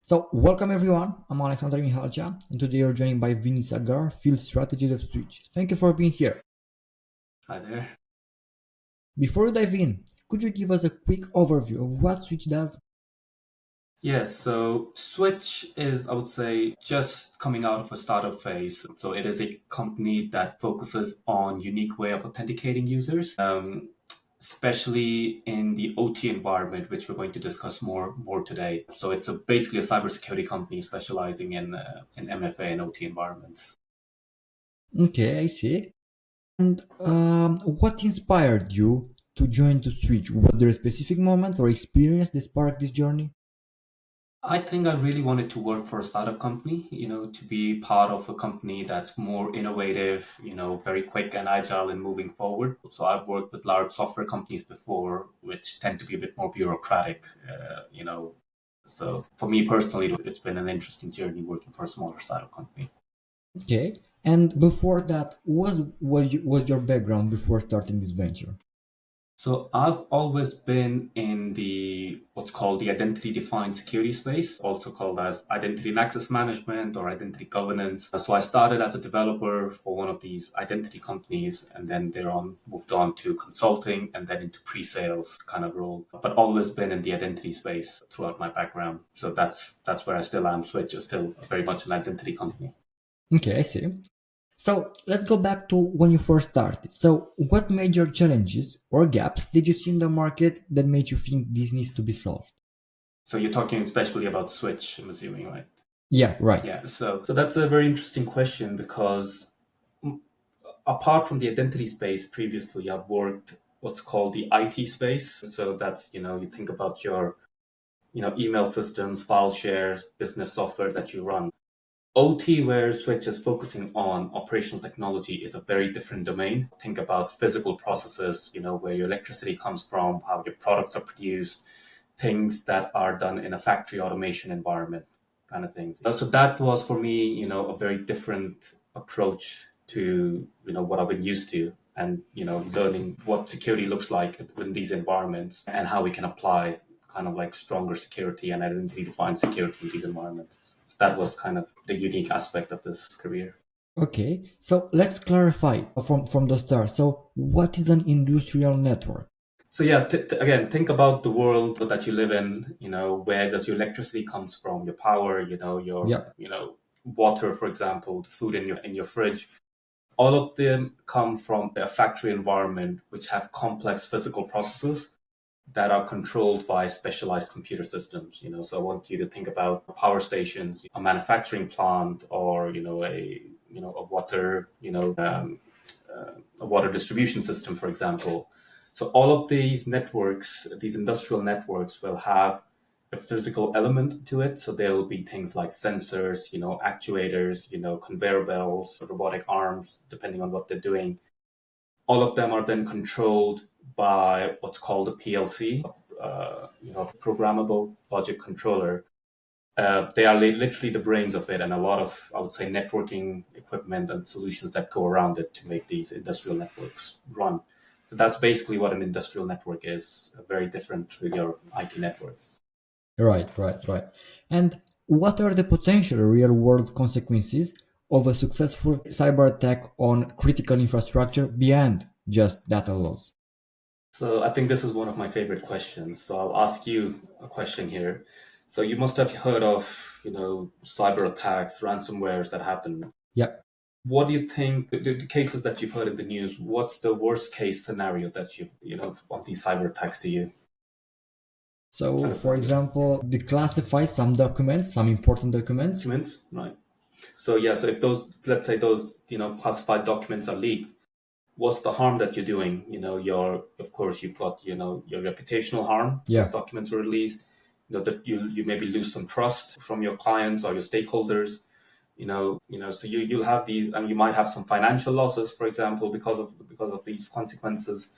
So, welcome everyone. I'm Alexander Mihalcea, and today you're joined by Vinny Sagar, Field Strategist of swIDch. Thank you for being here. Hi there. Before we dive in, could you give us a quick overview of what swIDch does? Yes, so swIDch is, I would say, just coming out of a startup phase. So it is a company that focuses on unique way of authenticating users, especially in the OT environment, which we're going to discuss more today. So it's basically a cybersecurity company specializing in MFA and OT environments. Okay, I see. And what inspired you to join to swIDch? Was there a specific moment or experience that sparked this journey? I think I really wanted to work for a startup company, to be part of a company that's more innovative, very quick and agile in moving forward. So I've worked with large software companies before, which tend to be a bit more bureaucratic, So for me personally, it's been an interesting journey working for a smaller startup company. Okay. And before that, was your background before starting this venture? So I've always been in the what's called the identity defined security space, also called as identity and access management or identity governance. So I started as a developer for one of these identity companies and then thereon moved on to consulting and then into pre-sales kind of role, but always been in the identity space throughout my background. So that's where I still am. swIDch is still very much an identity company. Okay, I see. So let's go back to when you first started. So, what major challenges or gaps did you see in the market that made you think this needs to be solved? So you're talking especially about swIDch, I'm assuming, right? Yeah, right. Yeah, so that's a very interesting question because apart from the identity space, previously I've worked what's called the IT space. So that's, you think about your, email systems, file shares, business software that you run. OT, where swIDch is focusing on operational technology, is a very different domain. Think about physical processes, where your electricity comes from, how your products are produced, things that are done in a factory automation environment, kind of things. So that was for me, a very different approach to, what I've been used to and, learning what security looks like in these environments and how we can apply kind of like stronger security and identity defined security in these environments. So that was kind of the unique aspect of this career. Okay, so let's clarify from the start. So, what is an industrial network? So yeah, again, think about the world that you live in. Where does your electricity comes from? Your power. Your Yeah, water, for example, the food in your fridge. All of them come from a factory environment, which have complex physical processes that are controlled by specialized computer systems. So I want you to think about power stations, a manufacturing plant, or a water, a water distribution system, for example. So all of these networks, these industrial networks, will have a physical element to it. So there will be things like sensors, actuators, conveyor belts, robotic arms, depending on what they're doing. All of them are then controlled by what's called a PLC, programmable logic controller. They are literally the brains of it, and a lot of, I would say, networking equipment and solutions that go around it to make these industrial networks run. So that's basically what an industrial network is, very different with your IT network. right. And what are the potential real-world consequences of a successful cyber attack on critical infrastructure beyond just data loss? So I think this is one of my favorite questions. So I'll ask you a question here. So you must have heard of, cyber attacks, ransomwares that happen. Yeah. What do you think the cases that you've heard in the news? What's the worst case scenario that of these cyber attacks to you? So, for Alexander. example, declassify some documents, some important documents. Documents, right? So yeah, so if those, let's say those, classified documents are leaked, what's the harm that you're doing? Of course, you've got, your reputational harm. Those Yeah. documents were released. That you maybe lose some trust from your clients or your stakeholders. So you'll have these, and you might have some financial losses, for example, because of these consequences.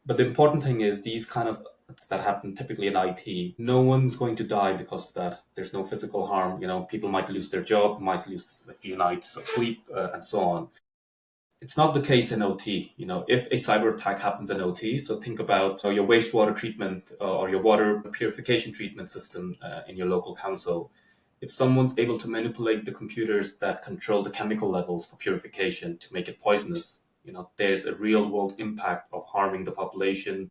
But the important thing is these kind of that happen typically in IT. No one's going to die because of that. There's no physical harm. People might lose their job, might lose a few nights of sleep, and so on. It's not the case in OT. If a cyber attack happens in OT, so think about your wastewater treatment or your water purification treatment system in your local council. If someone's able to manipulate the computers that control the chemical levels for purification to make it poisonous, there's a real world impact of harming the population,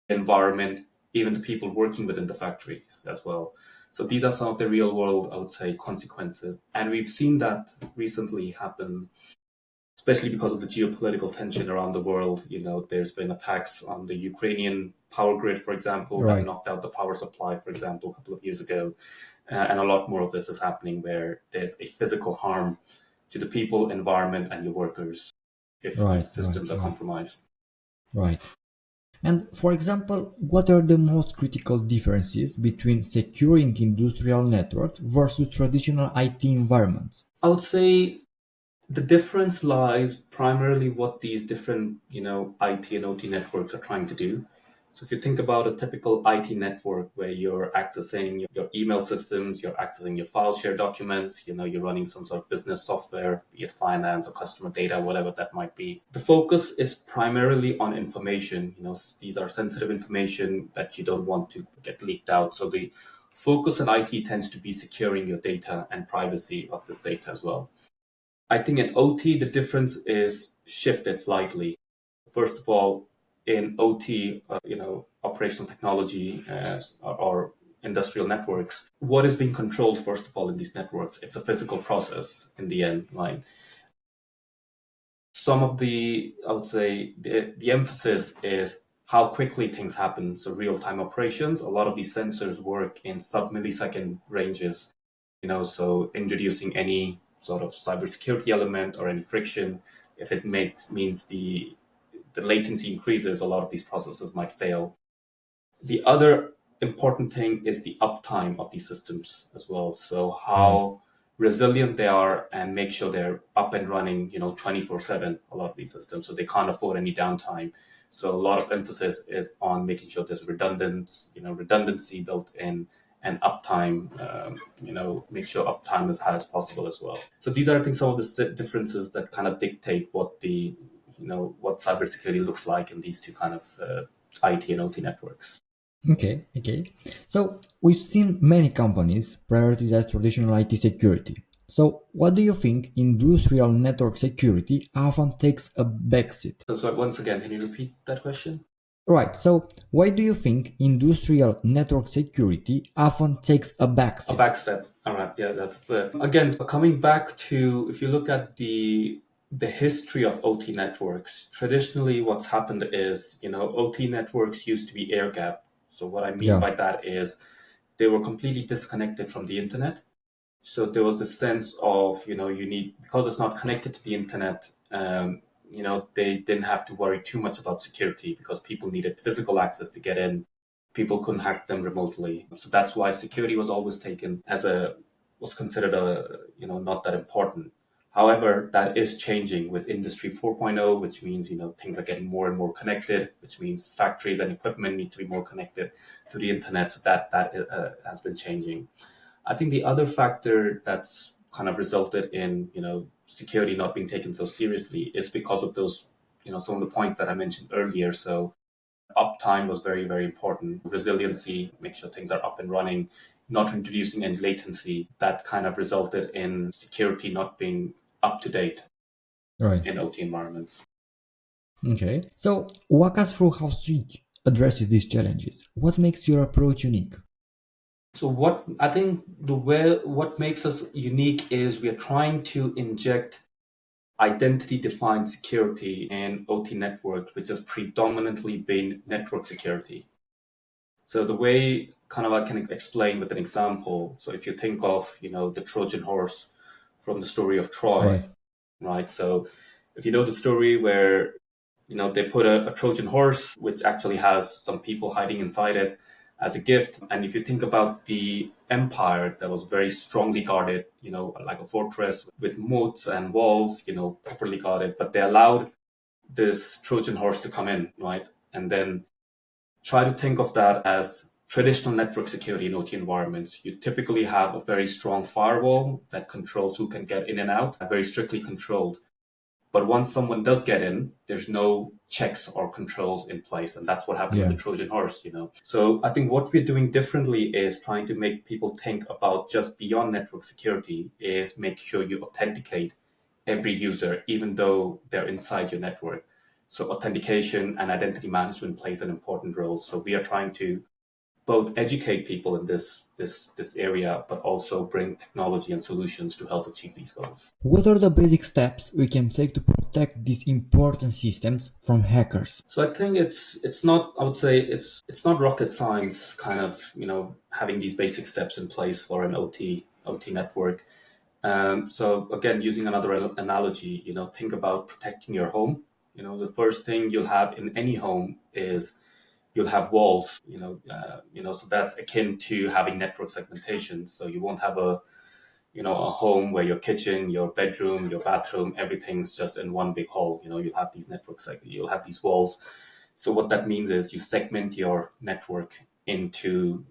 environment, even the people working within the factories as well. So these are some of the real world, I would say, consequences. And we've seen that recently happen, especially because of the geopolitical tension around the world. There's been attacks on the Ukrainian power grid, for example, that Right, knocked out the power supply, for example, a couple of years ago. And a lot more of this is happening where there's a physical harm to the people, environment, and your workers if right, these right, systems are right, compromised. right. And for example, what are the most critical differences between securing industrial networks versus traditional IT environments? I would say the difference lies primarily what these different, IT and OT networks are trying to do. So if you think about a typical IT network where you're accessing your email systems, you're accessing your file share documents, you're running some sort of business software, be it finance or customer data, whatever that might be. The focus is primarily on information. These are sensitive information that you don't want to get leaked out. So the focus in IT tends to be securing your data and privacy of this data as well. I think in OT, the difference is shifted slightly. First of all, in OT, operational technology or industrial networks, what is being controlled, first of all, in these networks? It's a physical process in the end, right? Some of I would say, the emphasis is how quickly things happen. So real time operations, a lot of these sensors work in sub millisecond ranges, so introducing any sort of cybersecurity element or any friction, if it means the latency increases, a lot of these processes might fail. The other important thing is the uptime of these systems as well. So Right, how resilient they are and make sure they're up and running, 24/7, a lot of these systems. So they can't afford any downtime. So a lot of emphasis is on making sure there's redundancy built in and uptime, make sure uptime is high as possible as well. So these are, I think, some of the differences that kind of dictate what cybersecurity looks like in these two kind of IT and OT networks. okay, okay. So we've seen many companies prioritize traditional IT security. So what do you think industrial network security often takes a backseat? So once again, can you repeat that question? Right, so why do you think industrial network security often takes a A backseat? backstep. All right. Yeah, that's again coming back to, if you look at the history of OT networks. Traditionally, what's happened is, OT networks used to be air gap. So what I mean Yeah, by that is they were completely disconnected from the internet. So there was this sense of, you need, because it's not connected to the internet. They didn't have to worry too much about security because people needed physical access to get in. People couldn't hack them remotely. So that's why security was always taken as was considered not that important. However, that is changing with Industry 4.0, which means, things are getting more and more connected, which means factories and equipment need to be more connected to the internet. So that has been changing. I think the other factor that's kind of resulted in, security not being taken so seriously is because of those, some of the points that I mentioned earlier. So uptime was very, very important. Resiliency, make sure things are up and running, not introducing any latency. That kind of resulted in security not being up to date right. in OT environments. Okay. So walk us through how swIDch addresses these challenges. What makes your approach unique? So what I think what makes us unique is we are trying to inject identity defined security in OT networks, which has predominantly been network security. So the way kind of I can explain with an example. So if you think of, the Trojan horse from the story of Troy, Right. right? So if you know the story where, they put a Trojan horse, which actually has some people hiding inside it as a gift. And if you think about the empire that was very strongly guarded, like a fortress with moats and walls, properly guarded, but they allowed this Trojan horse to come in, right? And then try to think of that as traditional network security in OT environments. You typically have a very strong firewall that controls who can get in and out, very strictly controlled. But once someone does get in, there's no checks or controls in place. And that's what happened with Yeah. the Trojan horse. So I think what we're doing differently is trying to make people think about just beyond network security is make sure you authenticate every user, even though they're inside your network. So authentication and identity management plays an important role. So we are trying to both educate people in this area, but also bring technology and solutions to help achieve these goals. What are the basic steps we can take to protect these important systems from hackers? So I think it's not. I would say it's not rocket science. Kind of having these basic steps in place for an OT network. So again, using another analogy, think about protecting your home. The first thing you'll have in any home is you'll have walls. So that's akin to having network segmentation. So you won't have a home where your kitchen, your bedroom, your bathroom, everything's just in one big hall. You'll have these networks, like you'll have these walls. So what that means is you segment your network into,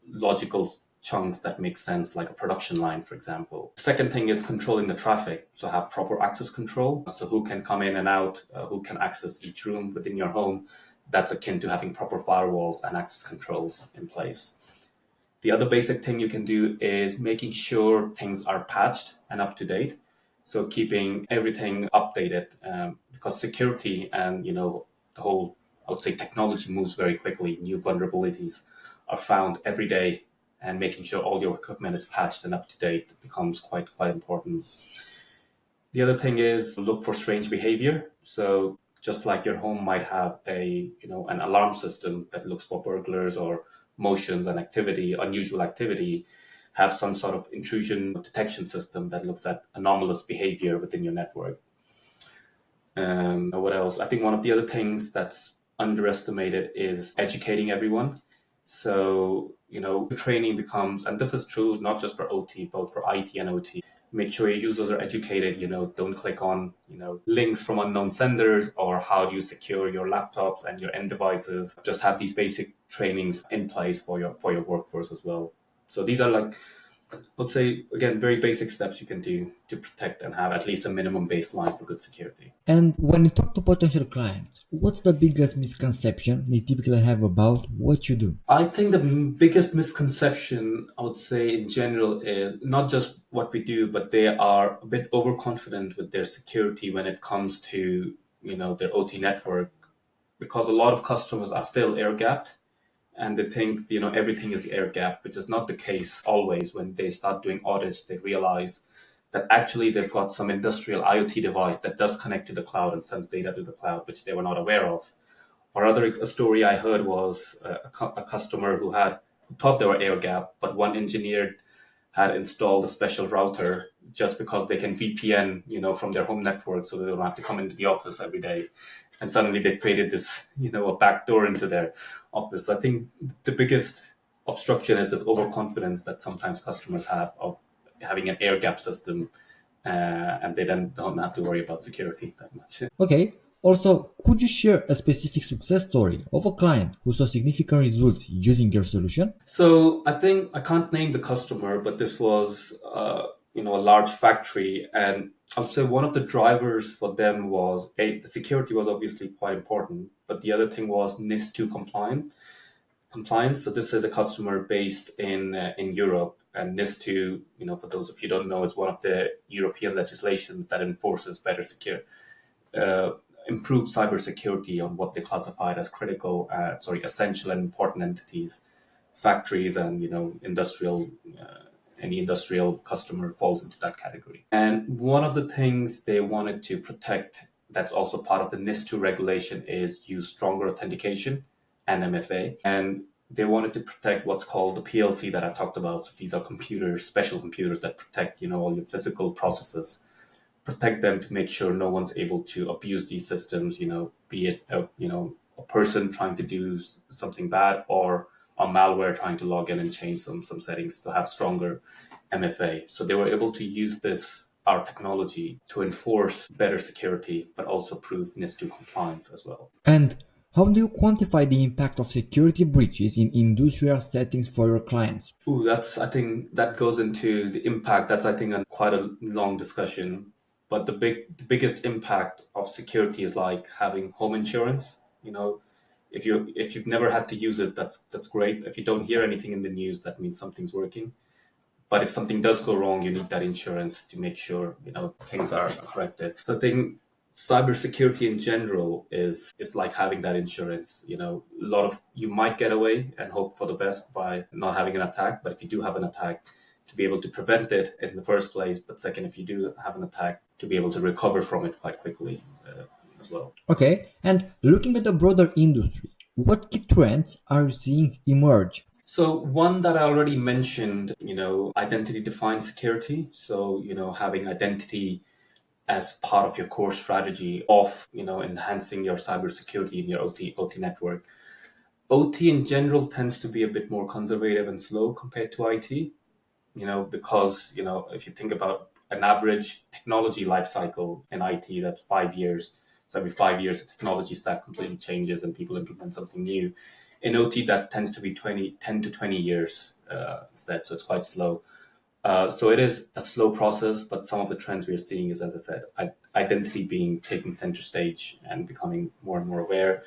logical chunks that make sense, like a production line, for example. Second thing is controlling the traffic. So have proper access control. So who can come in and out, who can access each room within your home. That's akin to having proper firewalls and access controls in place. The other basic thing you can do is making sure things are patched and up to date. So keeping everything updated, because security and the whole, I would say, technology moves very quickly. New vulnerabilities are found every day, and making sure all your equipment is patched and up to date becomes quite important. The other thing is look for strange behavior. So just like your home might have an alarm system that looks for burglars or motions and activity, unusual activity, have some sort of intrusion detection system that looks at anomalous behavior within your network. What else? I think one of the other things that's underestimated is educating everyone. So, training becomes, and this is true not just for OT, but for IT and OT. Make sure your users are educated, don't click on, links from unknown senders, or how do you secure your laptops and your end devices. Just have these basic trainings in place for your workforce as well. So these are, like, let's say, again, very basic steps you can do to protect and have at least a minimum baseline for good security. And when you talk to potential clients, what's the biggest misconception they typically have about what you do? I think the biggest misconception, I would say, in general, is not just what we do, but they are a bit overconfident with their security when it comes to, their OT network, because a lot of customers are still air gapped, and they think, everything is air gapped, which is not the case always. When they start doing audits, they realize that actually they've got some industrial IoT device that does connect to the cloud and sends data to the cloud, which they were not aware of. Or other a story I heard was a customer who thought they were air gap, but one engineer had installed a special router just because they can VPN, from their home network, so they don't have to come into the office every day. And suddenly they created this, a back door into their office. So I think the biggest obstruction is this overconfidence that sometimes customers have of having an air gap system, and they then don't have to worry about security that much. Okay, also, could you share a specific success story of a client who saw significant results using your solution? So I think I can't name the customer, but this was a large factory, and I would say one of the drivers for them was the security was obviously quite important, but the other thing was NIS2 compliance. So this is a customer based in Europe, and NIS2, for those of you who don't know, is one of the European legislations that enforces better uh, improved cybersecurity on what they classified as essential and important entities, factories, and industrial. Any industrial customer falls into that category. And one of the things they wanted to protect, that's also part of the NIS2 regulation, is use stronger authentication and MFA. And they wanted to protect what's called the PLC that I talked about. So these are computers, special computers that protect, all your physical processes, protect them to make sure no one's able to abuse these systems, be it a person trying to do something bad, or a malware trying to log in and change some settings to have stronger MFA. So they were able to use our technology to enforce better security, but also prove NIS2 compliance as well. And how do you quantify the impact of security breaches in industrial settings for your clients? I think that goes into the impact. That's, I think, quite a long discussion. But the biggest impact of security is like having home insurance. If you've never had to use it, that's great. If you don't hear anything in the news, that means something's working. But if something does go wrong, you need that insurance to make sure things are corrected. So I think cybersecurity in general is like having that insurance. A lot of you might get away and hope for the best by not having an attack, but if you do have an attack, to be able to prevent it in the first place. But second, if you do have an attack, to be able to recover from it quite quickly as well. Okay, and looking at the broader industry, what key trends are you seeing emerge? So one that I already mentioned, identity defined security. So, having identity as part of your core strategy of, enhancing your cybersecurity in your OT network. OT in general tends to be a bit more conservative and slow compared to IT, because, if you think about an average technology life cycle in IT, that's 5 years. So every 5 years, the technology stack completely changes and people implement something new. In OT, that tends to be 10 to 20 years instead. So it's quite slow. So it is a slow process, but some of the trends we're seeing is, as I said, identity being taking center stage and becoming more and more aware.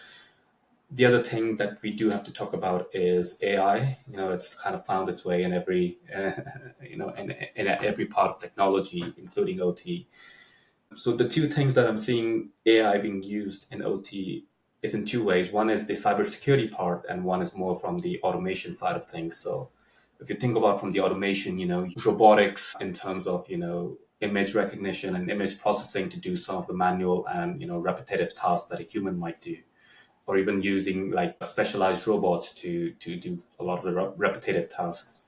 The other thing that we do have to talk about is AI. It's kind of found its way in every, in every part of technology, including OT. So the two things that I'm seeing AI being used in OT is in two ways. One is the cybersecurity part, and one is more from the automation side of things. So if you think about from the automation, robotics in terms of, image recognition and image processing to do some of the manual and, repetitive tasks that a human might do, or even using like specialized robots to do a lot of the repetitive tasks.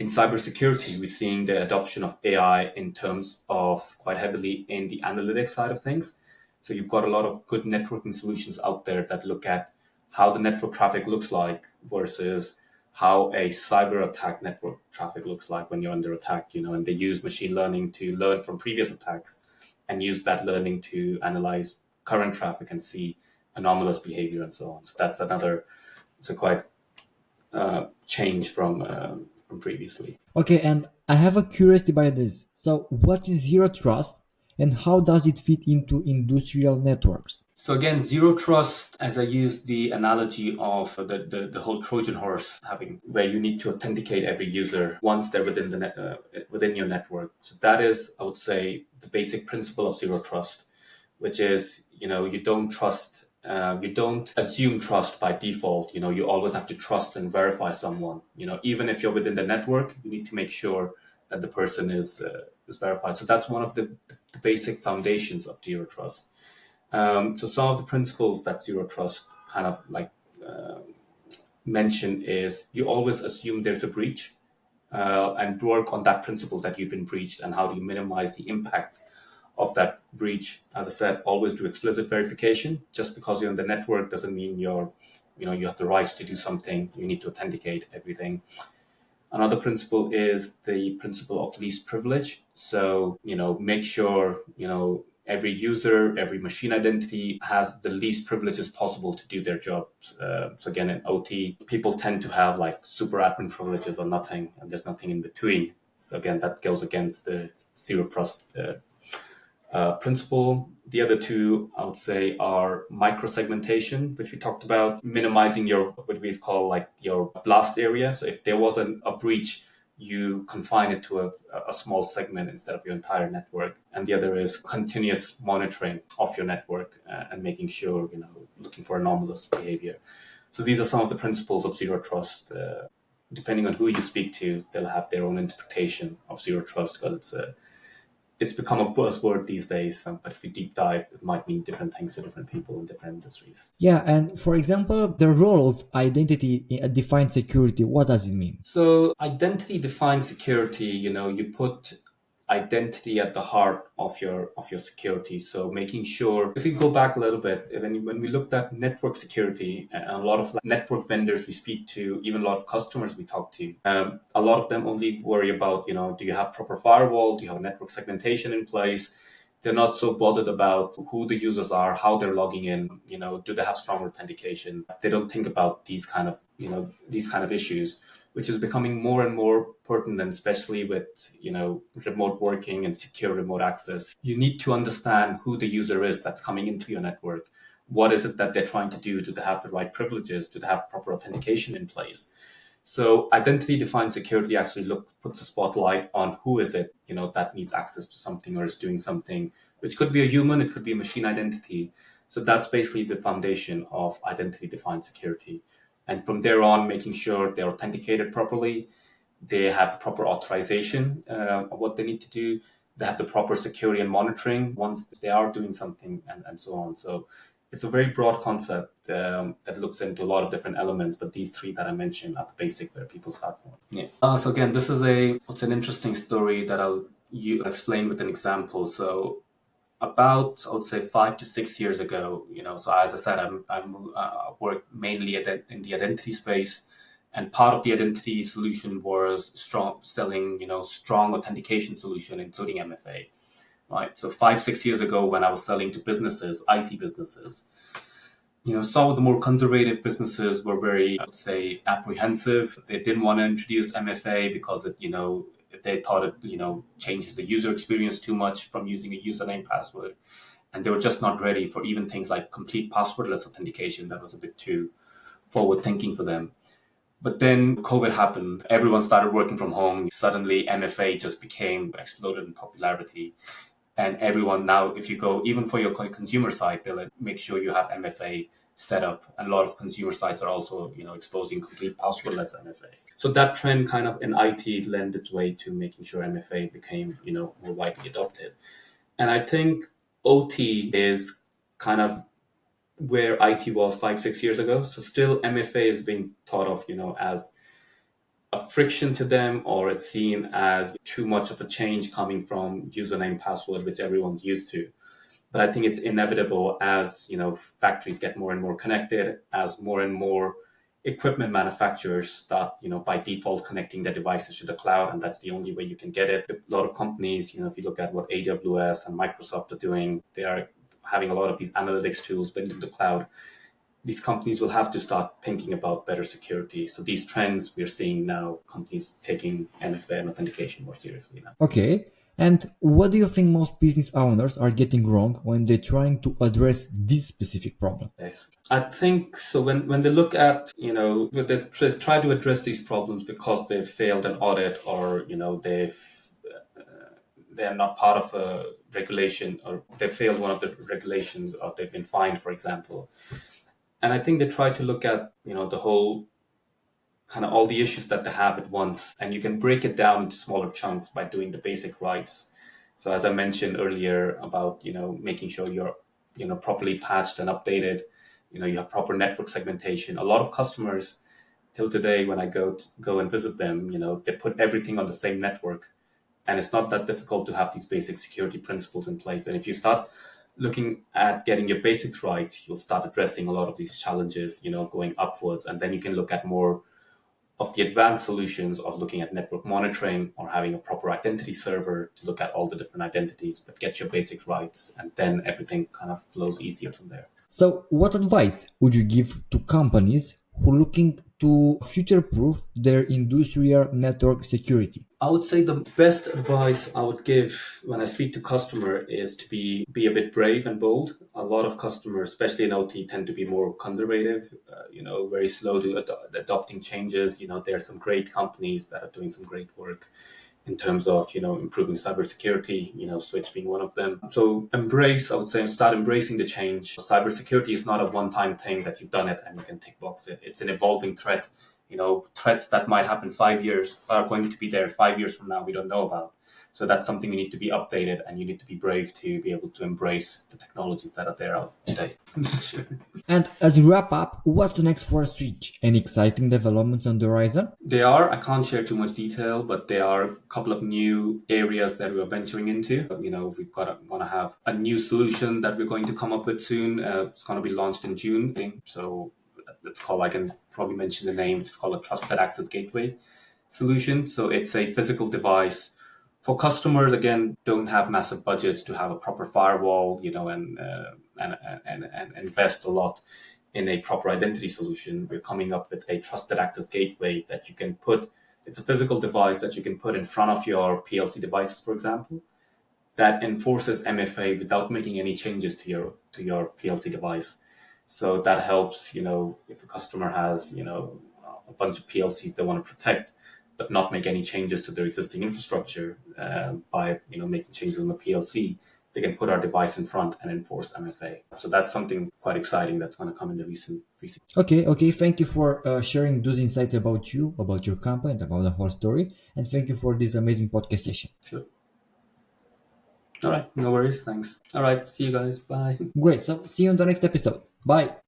In cybersecurity, we're seeing the adoption of AI in terms of quite heavily in the analytics side of things. So you've got a lot of good networking solutions out there that look at how the network traffic looks like versus how a cyber attack network traffic looks like when you're under attack, and they use machine learning to learn from previous attacks and use that learning to analyze current traffic and see anomalous behavior and so on. So that's another, it's a quite change from previously. Okay, and I have a curiosity by this. So, what is zero trust and how does it fit into industrial networks? So again, zero trust, as I use the analogy of the whole Trojan horse having, where you need to authenticate every user once they're within within your network. So that is, I would say, the basic principle of zero trust, which is, you don't trust, you don't assume trust by default. You always have to trust and verify someone. Even if you're within the network, you need to make sure that the person is verified. So that's one of the basic foundations of zero trust. So some of the principles that zero trust kind of like mention is you always assume there's a breach and work on that principle that you've been breached and how do you minimize the impact of that breach. As I said, always do explicit verification. Just because you're on the network doesn't mean you have the rights to do something. You need to authenticate everything. Another principle is the principle of least privilege. So, make sure, every user, every machine identity has the least privileges possible to do their jobs. So again, in OT, people tend to have like super admin privileges or nothing, and there's nothing in between. So again, that goes against the zero trust principle. The other two, I would say, are microsegmentation, which we talked about, minimizing your what we call like your blast area. So if there was a breach, you confine it to a small segment instead of your entire network. And the other is continuous monitoring of your network and making sure, looking for anomalous behavior. So these are some of the principles of zero trust. Depending on who you speak to, they'll have their own interpretation of zero trust because it's become a buzzword these days. But if you deep dive, it might mean different things to different people in different industries. Yeah, and for example, the role of identity in a defined security, what does it mean? So identity defined security, you put identity at the heart of your security. So making sure, if we go back a little bit, when we looked at network security, and a lot of like, network vendors we speak to, even a lot of customers we talk to, a lot of them only worry about, do you have proper firewall? Do you have network segmentation in place? They're not so bothered about who the users are, how they're logging in, do they have strong authentication? They don't think about these kind of issues, which is becoming more and more pertinent, especially with, remote working and secure remote access. You need to understand who the user is that's coming into your network. What is it that they're trying to do? Do they have the right privileges? Do they have proper authentication in place? So identity defined security actually puts a spotlight on who is it, that needs access to something or is doing something, which could be a human, it could be a machine identity. So that's basically the foundation of identity defined security. And from there on, making sure they're authenticated properly, they have the proper authorization of what they need to do, they have the proper security and monitoring once they are doing something, and so on. So it's a very broad concept that looks into a lot of different elements, but these three that I mentioned are the basic where people start from. Yeah. So again, this is what's an interesting story that I'll explain with an example. So about, I would say, 5 to 6 years ago, so as I said, I work mainly in the identity space, and part of the identity solution was selling, strong authentication solution, including MFA. Right. So 5, 6 years ago, when I was selling to businesses, IT businesses, some of the more conservative businesses were very, I would say, apprehensive. They didn't want to introduce MFA because they thought it, changes the user experience too much from using a username password. And they were just not ready for even things like complete passwordless authentication. That was a bit too forward thinking for them. But then COVID happened. Everyone started working from home. Suddenly MFA just exploded in popularity. And everyone now, if you go, even for your consumer site, they'll make sure you have MFA set up. And a lot of consumer sites are also, exposing complete passwordless MFA. So that trend kind of in IT lent its way to making sure MFA became, more widely adopted. And I think OT is kind of where IT was 5, 6 years ago. So still MFA is being thought of, as a friction to them, or it's seen as too much of a change coming from username password, which everyone's used to. But I think it's inevitable as factories get more and more connected, as more and more equipment manufacturers start by default connecting their devices to the cloud, and that's the only way you can get it. A lot of companies, if you look at what AWS and Microsoft are doing, they are having a lot of these analytics tools built in the cloud. These companies will have to start thinking about better security. So these trends we're seeing now, companies taking MFA and authentication more seriously now. Okay. And what do you think most business owners are getting wrong when they're trying to address this specific problem? Yes. I think so. When they look at, when they try to address these problems because they've failed an audit, or, they're not part of a regulation, or they failed one of the regulations, or they've been fined, for example. And I think they try to look at, the whole kind of all the issues that they have at once, and you can break it down into smaller chunks by doing the basic rights. So as I mentioned earlier about, making sure you're, properly patched and updated, you have proper network segmentation. A lot of customers till today, when I go and visit them, they put everything on the same network, and it's not that difficult to have these basic security principles in place. And if you start looking at getting your basics right, you'll start addressing a lot of these challenges, going upwards, and then you can look at more of the advanced solutions of looking at network monitoring or having a proper identity server to look at all the different identities, but get your basic rights, and then everything kind of flows easier from there. So, what advice would you give to companies who are looking to future proof their industrial network security? I would say the best advice I would give when I speak to customer is to be a bit brave and bold. A lot of customers, especially in OT, tend to be more conservative, very slow to adopting changes. There are some great companies that are doing some great work in terms of improving cybersecurity, switch being one of them. So I would say, start embracing the change. Cybersecurity is not a one-time thing that you've done it and you can tick box it. It's an evolving threat. Threats that might happen 5 years are going to be there 5 years from now, we don't know about. So that's something you need to be updated, and you need to be brave to be able to embrace the technologies that are there out today. Sure. And as we wrap up, what's the next for swIDch? Any exciting developments on the horizon? I can't share too much detail, but there are a couple of new areas that we're venturing into. We've want to have a new solution that we're going to come up with soon. It's going to be launched in June. So it's called, I can probably mention the name, it's called a trusted access gateway solution. So it's a physical device For customers, again, don't have massive budgets to have a proper firewall, and invest a lot in a proper identity solution. We're coming up with a trusted access gateway that you can put. It's a physical device that you can put in front of your PLC devices, for example, that enforces MFA without making any changes to your PLC device. So that helps, if a customer has, a bunch of PLCs they want to protect, but not make any changes to their existing infrastructure by, making changes on the PLC, they can put our device in front and enforce MFA. So that's something quite exciting that's going to come in the recent. Okay, okay. Thank you for sharing those insights about you, about your company, and about the whole story. And thank you for this amazing podcast session. Sure. All right. No worries. Thanks. All right. See you guys. Bye. Great. So see you on the next episode. Bye.